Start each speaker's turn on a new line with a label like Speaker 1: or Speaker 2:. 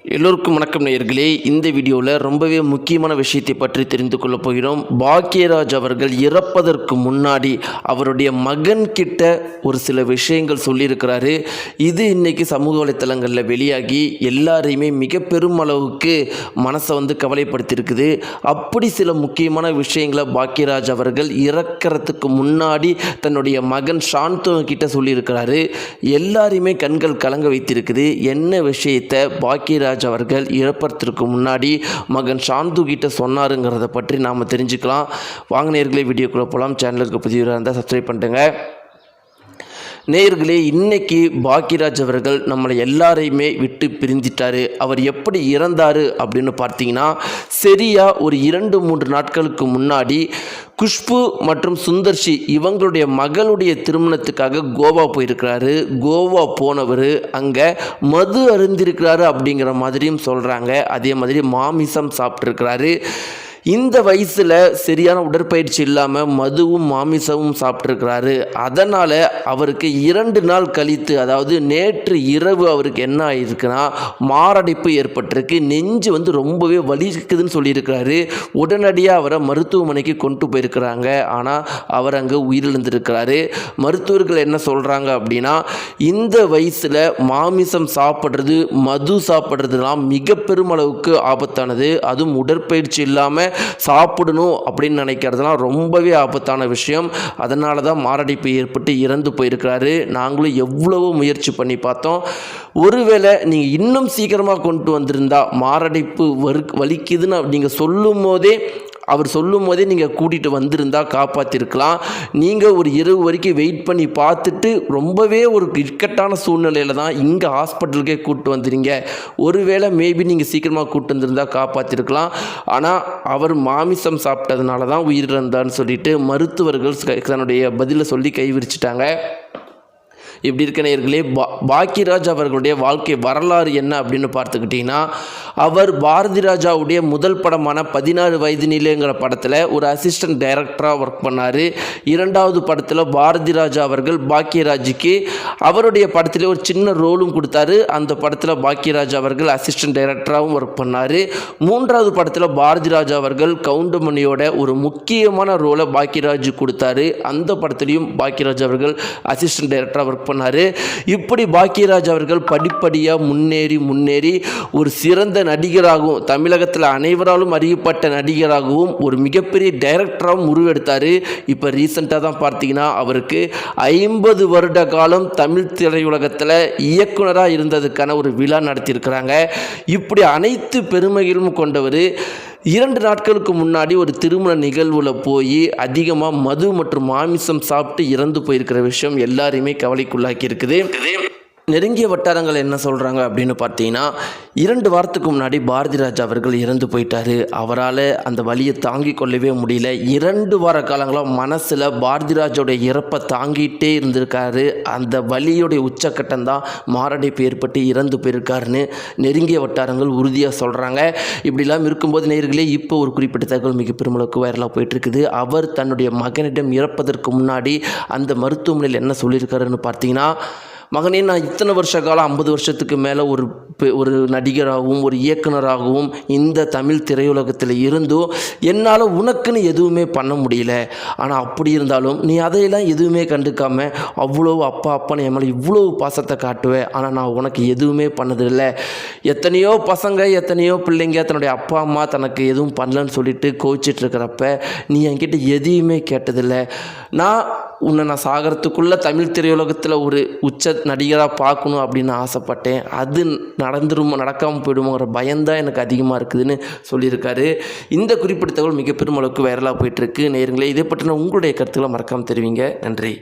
Speaker 1: எல்லோருக்கும் வணக்கம் நேயர்களே. இந்த வீடியோவில் ரொம்பவே முக்கியமான விஷயத்தை பற்றி தெரிந்து கொள்ளப் போகிறோம். பாக்யராஜ் அவர்கள் இறப்பதற்கு முன்னாடி அவருடைய மகன் கிட்ட ஒரு சில விஷயங்கள் சொல்லியிருக்கிறாரு. இது இன்னைக்கு சமூக வலைத்தளங்களில் வெளியாகி எல்லாரையுமே மிக பெரும் அளவுக்கு மனசை கவலைப்படுத்தியிருக்குது. அப்படி சில முக்கியமான விஷயங்களை பாக்யராஜ் அவர்கள் இறக்கிறதுக்கு முன்னாடி தன்னுடைய மகன் சாந்தோ கிட்ட சொல்லியிருக்கிறாரு. எல்லாரையுமே கண்கள் கலங்க வைத்திருக்குது. என்ன விஷயத்தை பாக்யராஜ் அவர்கள் இறப்பதற்கு முன்னாடி மகன் சாந்து கிட்ட சொன்னாருங்கிறத பற்றி நாம் தெரிஞ்சுக்கலாம். வாங்க நேயர்களே, வீடியோக்குள்ளே போகலாம். சேனலுக்கு புதியவராக இருந்தால் சப்ஸ்கிரைப் பண்ணிட்டுங்க. நேயர்களே, இன்னைக்கு பாக்யராஜ் அவர்கள் நம்மளை எல்லாரையுமே விட்டு பிரிஞ்சிட்டாரு. அவர் எப்படி இறந்தார் அப்படின்னு பார்த்தீங்கன்னா, சரியாக ஒரு 2-3 நாட்களுக்கு முன்னாடி குஷ்பு மற்றும் சுந்தர்ஷி இவங்களுடைய மகளுடைய திருமணத்துக்காக கோவா போயிருக்கிறாரு. கோவா போனவர் அங்கே மது அருந்திருக்கிறாரு அப்படிங்கிற மாதிரியும் சொல்கிறாங்க. அதே மாதிரி மாமிசம் சாப்பிட்ருக்கிறாரு. இந்த வயசில் சரியான உடற்பயிற்சி இல்லாமல் மதுவும் மாமிசமும் சாப்பிட்ருக்கிறாரு. அதனால் அவருக்கு 2 நாள் கழித்து, அதாவது நேற்று இரவு அவருக்கு என்ன ஆகிருக்குன்னா மாரடைப்பு ஏற்பட்டிருக்கு. நெஞ்சு ரொம்பவே வலிக்குதுன்னு சொல்லியிருக்கிறாரு. உடனடியாக அவரை மருத்துவமனைக்கு கொண்டு போயிருக்கிறாங்க. ஆனால் அவர் அங்கே உயிரிழந்திருக்கிறாரு. மருத்துவர்கள் என்ன சொல்கிறாங்க அப்படின்னா, இந்த வயசில் மாமிசம் சாப்பிட்றது, மது சாப்பிட்றதுலாம் மிக பெருமளவுக்கு ஆபத்தானது. அதுவும் உடற்பயிற்சி இல்லாமல் சாப்பிடணும் அப்படின்னு நினைக்கிறதுலாம் ரொம்பவே ஆபத்தான விஷயம். அதனால தான் மாரடைப்பு ஏற்பட்டு இறந்து போயிருக்கிறாரு. நாங்களும் எவ்வளவோ முயற்சி பண்ணி பார்த்தோம். ஒருவேளை நீங்கள் இன்னும் சீக்கிரமாக கொண்டு வந்திருந்தா, மாரடைப்பு வலிக்குதுன்னு நீங்கள் அவர் சொல்லும் போதே நீங்கள் கூட்டிகிட்டு வந்திருந்தால் காப்பாற்றிருக்கலாம். நீங்கள் ஒரு இரவு வரைக்கும் வெயிட் பண்ணி பார்த்துட்டு ரொம்பவே ஒரு இக்கட்டான சூழ்நிலையில் தான் இங்கே ஹாஸ்பிட்டலுக்கே கூப்பிட்டு வந்துடுங்க. ஒருவேளை மேபி நீங்கள் சீக்கிரமாக கூப்பிட்டு வந்திருந்தால் காப்பாற்றிருக்கலாம். ஆனால் அவர் மாமிசம் சாப்பிட்டதுனால தான் உயிரிழந்தான்னு சொல்லிட்டு மருத்துவர்கள் தன்னுடைய பதிலை சொல்லி கைவிரிச்சிட்டாங்க. இப்படி இருக்க நேயர்களே, பாக்யராஜ் அவர்களுடைய வாழ்க்கை வரலாறு என்ன அப்படின்னு பார்த்துக்கிட்டிங்கன்னா, அவர் பாரதி ராஜாவுடைய முதல் படமான 16 வயது நிலைங்கிற படத்தில் ஒரு அசிஸ்டன்ட் டைரக்டராக ஒர்க் பண்ணார். 2வது படத்தில் பாரதி ராஜா அவர்கள் பாக்யராஜுக்கு அவருடைய படத்தில் ஒரு சின்ன ரோலும் கொடுத்தாரு. அந்த படத்தில் பாக்யராஜ் அவர்கள் அசிஸ்டன்ட் டைரக்டராகவும் ஒர்க் பண்ணார். 3வது படத்தில் பாரதி ராஜா அவர்கள் கவுண்டமணியோட ஒரு முக்கியமான ரோலை பாக்யராஜ் கொடுத்தாரு. அந்த படத்துலையும் பாக்யராஜ் அவர்கள் அசிஸ்டன்ட் டைரக்டராக ஒர்க் பண்ணாரு. இப்படி பாக்யராஜ் அவர்கள் படிப்படியாக முன்னேறி ஒரு சிறந்த நடிகராகவும், தமிழகத்தில் அனைவராலும் அறியப்பட்ட நடிகராகவும், ஒரு மிகப்பெரிய டைரக்டராகவும் உருவெடுத்தார். இப்போ ரீசெண்டாக தான் பார்த்தீங்கன்னா அவருக்கு 50 வருட காலம் தமிழ் திரையுலகத்தில் இயக்குனராக இருந்ததுக்கான ஒரு விழா நடத்தியிருக்கிறாங்க. இப்படி அனைத்து பெருமைகளும் கொண்டவர் 2 நாட்களுக்கு முன்னாடி ஒரு திருமண நிகழ்வில் போய் அதிகமாக மது மற்றும் மாமிசம் சாப்பிட்டு இறந்து போயிருக்கிற விஷயம் எல்லாரையுமே கவலைக்குள்ளாக்கி இருக்குது. நெருங்கிய வட்டாரங்கள் என்ன சொல்கிறாங்க அப்படின்னு பார்த்தீங்கன்னா, 2 வாரத்துக்கு முன்னாடி பாரதி ராஜா அவர்கள் இறந்து போயிட்டார். அவரால் அந்த வலியை தாங்கிக் கொள்ளவே முடியல. 2 வார காலங்களாக மனசில் பாரதி ராஜாவுடைய இறப்பை தாங்கிட்டே இருந்திருக்காரு. அந்த வலியுடைய உச்சக்கட்டம் தான் மாரடைப்பு ஏற்பட்டு இறந்து போயிருக்காருன்னு நெருங்கிய வட்டாரங்கள் உறுதியாக சொல்கிறாங்க. இப்படிலாம் இருக்கும்போது நேயர்களே, இப்போ ஒரு குறிப்பிட்ட தகவல் மிக பெருமளவுக்கு வைரலாக போயிட்டுருக்குது. அவர் தன்னுடைய மகனிடம் இறப்பதற்கு முன்னாடி அந்த மருத்துவமனையில் என்ன சொல்லியிருக்காருன்னு பார்த்தீங்கன்னா, மகனே, நான் இத்தனை வருஷ காலம் 50 வருஷத்துக்கு மேலே ஒரு நடிகராகவும் ஒரு இயக்குனராகவும் இந்த தமிழ் திரையுலகத்தில் இருந்தும் என்னால் உனக்குன்னு எதுவுமே பண்ண முடியல. ஆனால் அப்படி இருந்தாலும் நீ அதையெல்லாம் எதுவுமே கண்டுக்காம அவ்வளோ அப்பான்னு என் மேலே இவ்வளோ பாசத்தை காட்டுவேன். ஆனால் நான் உனக்கு எதுவுமே பண்ணதில்லை. எத்தனையோ பசங்க, எத்தனையோ பிள்ளைங்க தன்னுடைய அப்பா அம்மா தனக்கு எதுவும் பண்ணலன்னு சொல்லிட்டு கோச்சிட்டு இருக்கிறப்ப நீ என்கிட்ட எதையுமே கேட்டதில்லை. நான் சாகிறதுக்குள்ளே தமிழ் திரையுலகத்தில் ஒரு உச்ச நடிகராக பார்க்கணும் அப்படின்னு ஆசைப்பட்டேன். அது நடக்காமல் போயிடுமோங்கிற பயம்தான் எனக்கு அதிகமாக இருக்குதுன்னு சொல்லியிருக்காரு. இந்த குறிப்பிட்ட தகவல் மிக பெரும் அளவுக்கு வைரலாக போயிட்டுருக்கு. நேயர்களே, இதை பற்றின உங்களுடைய கருத்துக்களை மறக்காமல் தெரிவிங்க. நன்றி.